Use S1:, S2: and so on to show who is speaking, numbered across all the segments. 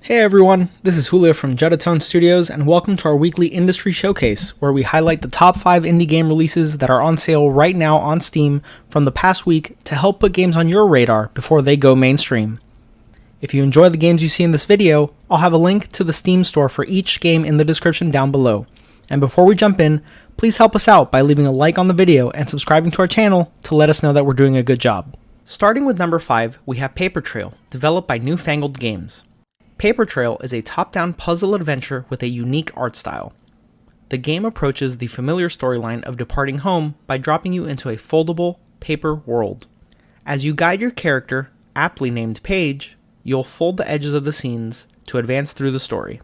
S1: Hey everyone, this is Julio from Juttatone Studios, and welcome to our weekly Industry Showcase, where we highlight the top 5 indie game releases that are on sale right now on Steam from the past week to help put games on your radar before they go mainstream. If you enjoy the games you see in this video, I'll have a link to the Steam store for each game in the description down below. And before we jump in, please help us out by leaving a like on the video and subscribing to our channel to let us know that we're doing a good job. Starting with number 5, we have Paper Trail, developed by Newfangled Games. Paper Trail is a top-down puzzle adventure with a unique art style. The game approaches the familiar storyline of departing home by dropping you into a foldable paper world. As you guide your character, aptly named Paige, you'll fold the edges of the scenes to advance through the story.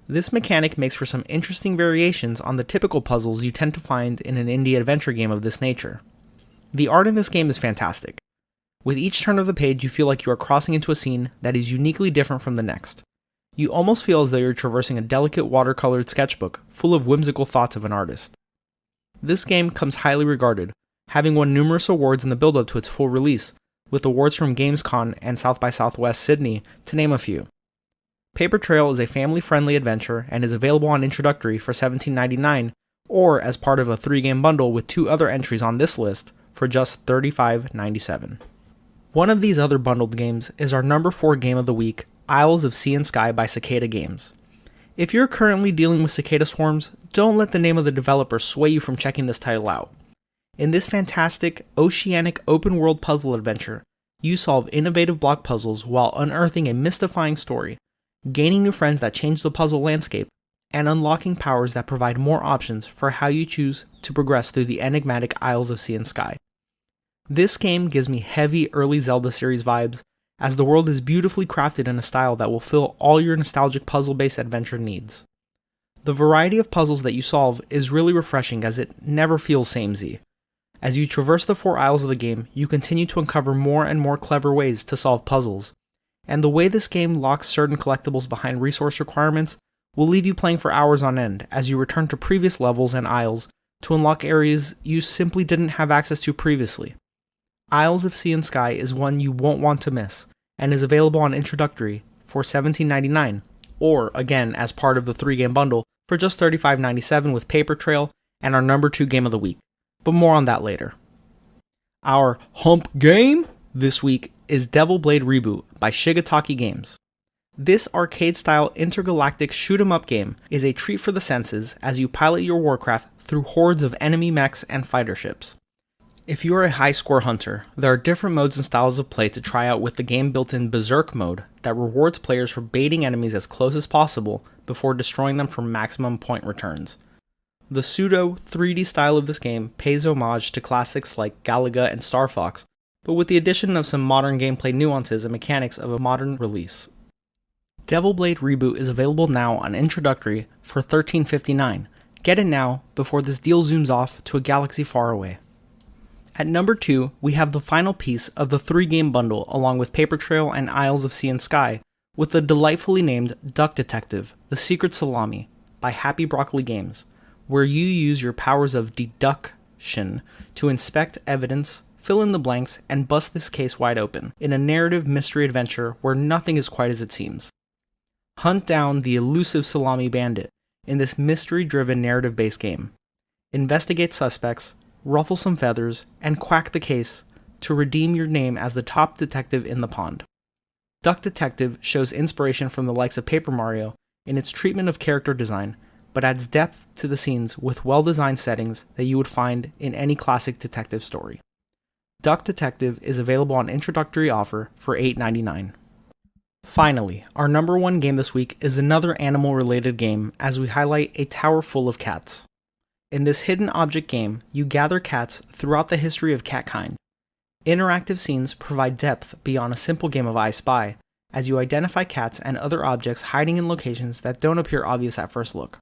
S1: This mechanic makes for some interesting variations on the typical puzzles you tend to find in an indie adventure game of this nature. The art in this game is fantastic. With each turn of the page, you feel like you are crossing into a scene that is uniquely different from the next. You almost feel as though you're traversing a delicate watercolored sketchbook full of whimsical thoughts of an artist. This game comes highly regarded, having won numerous awards in the build-up to its full release, with awards from Gamescom and South by Southwest Sydney, to name a few. Paper Trail is a family-friendly adventure and is available on introductory for $17.99 or as part of a 3-game bundle with 2 other entries on this list for just $35.97. One of these other bundled games is our number 4 game of the week, Isles of Sea and Sky by Cicada Games. If you're currently dealing with cicada swarms, don't let the name of the developer sway you from checking this title out. In this fantastic, oceanic open-world puzzle adventure, you solve innovative block puzzles while unearthing a mystifying story, gaining new friends that change the puzzle landscape, and unlocking powers that provide more options for how you choose to progress through the enigmatic Isles of Sea and Sky. This game gives me heavy early Zelda series vibes, as the world is beautifully crafted in a style that will fill all your nostalgic puzzle-based adventure needs. The variety of puzzles that you solve is really refreshing, as it never feels samey. As you traverse the 4 isles of the game, you continue to uncover more and more clever ways to solve puzzles, and the way this game locks certain collectibles behind resource requirements will leave you playing for hours on end as you return to previous levels and isles to unlock areas you simply didn't have access to previously. Isles of Sea and Sky is one you won't want to miss, and is available on introductory for $17.99, or again as part of the 3-game bundle for just $35.97 with Paper Trail and our number 2 game of the week, but more on that later. Our hump game this week is Devil Blade Reboot by Shigetaki Games. This arcade-style intergalactic shoot-'em-up game is a treat for the senses as you pilot your warcraft through hordes of enemy mechs and fighter ships. If you are a high score hunter, there are different modes and styles of play to try out with the game built-in Berserk mode that rewards players for baiting enemies as close as possible before destroying them for maximum point returns. The pseudo 3D style of this game pays homage to classics like Galaga and Star Fox, but with the addition of some modern gameplay nuances and mechanics of a modern release. Devil Blade Reboot is available now on introductory for $13.59. Get it now before this deal zooms off to a galaxy far away. At number 2, we have the final piece of the 3-game bundle along with Paper Trail and Isles of Sea and Sky, with the delightfully named Duck Detective: The Secret Salami by Happy Broccoli Games, where you use your powers of deduction to inspect evidence, fill in the blanks, and bust this case wide open, in a narrative mystery adventure where nothing is quite as it seems. Hunt down the elusive salami bandit in this mystery-driven narrative-based game. Investigate suspects, ruffle some feathers, and quack the case to redeem your name as the top detective in the pond. Duck Detective shows inspiration from the likes of Paper Mario in its treatment of character design, but adds depth to the scenes with well-designed settings that you would find in any classic detective story. Duck Detective is available on introductory offer for $8.99. Finally, our number 1 game this week is another animal-related game as we highlight A Tower Full of Cats. In this hidden object game, you gather cats throughout the history of catkind. Interactive scenes provide depth beyond a simple game of I Spy, as you identify cats and other objects hiding in locations that don't appear obvious at first look.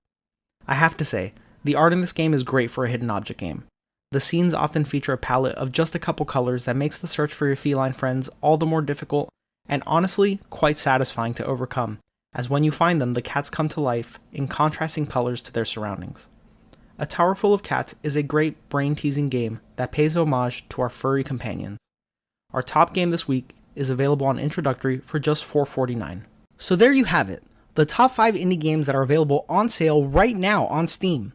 S1: I have to say, the art in this game is great for a hidden object game. The scenes often feature a palette of just a couple colors that makes the search for your feline friends all the more difficult, and honestly, quite satisfying to overcome, as when you find them, the cats come to life in contrasting colors to their surroundings. A Tower Full of Cats is a great brain-teasing game that pays homage to our furry companions. Our top game this week is available on introductory for just $4.49. So there you have it, the top 5 indie games that are available on sale right now on Steam.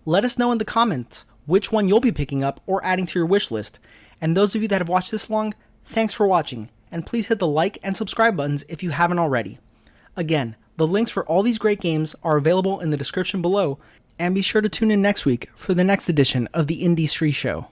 S1: Let us know in the comments which one you'll be picking up or adding to your wish list. And those of you that have watched this long, thanks for watching, and please hit the like and subscribe buttons if you haven't already. Again, the links for all these great games are available in the description below, and be sure to tune in next week for the next edition of the Indiestry Show.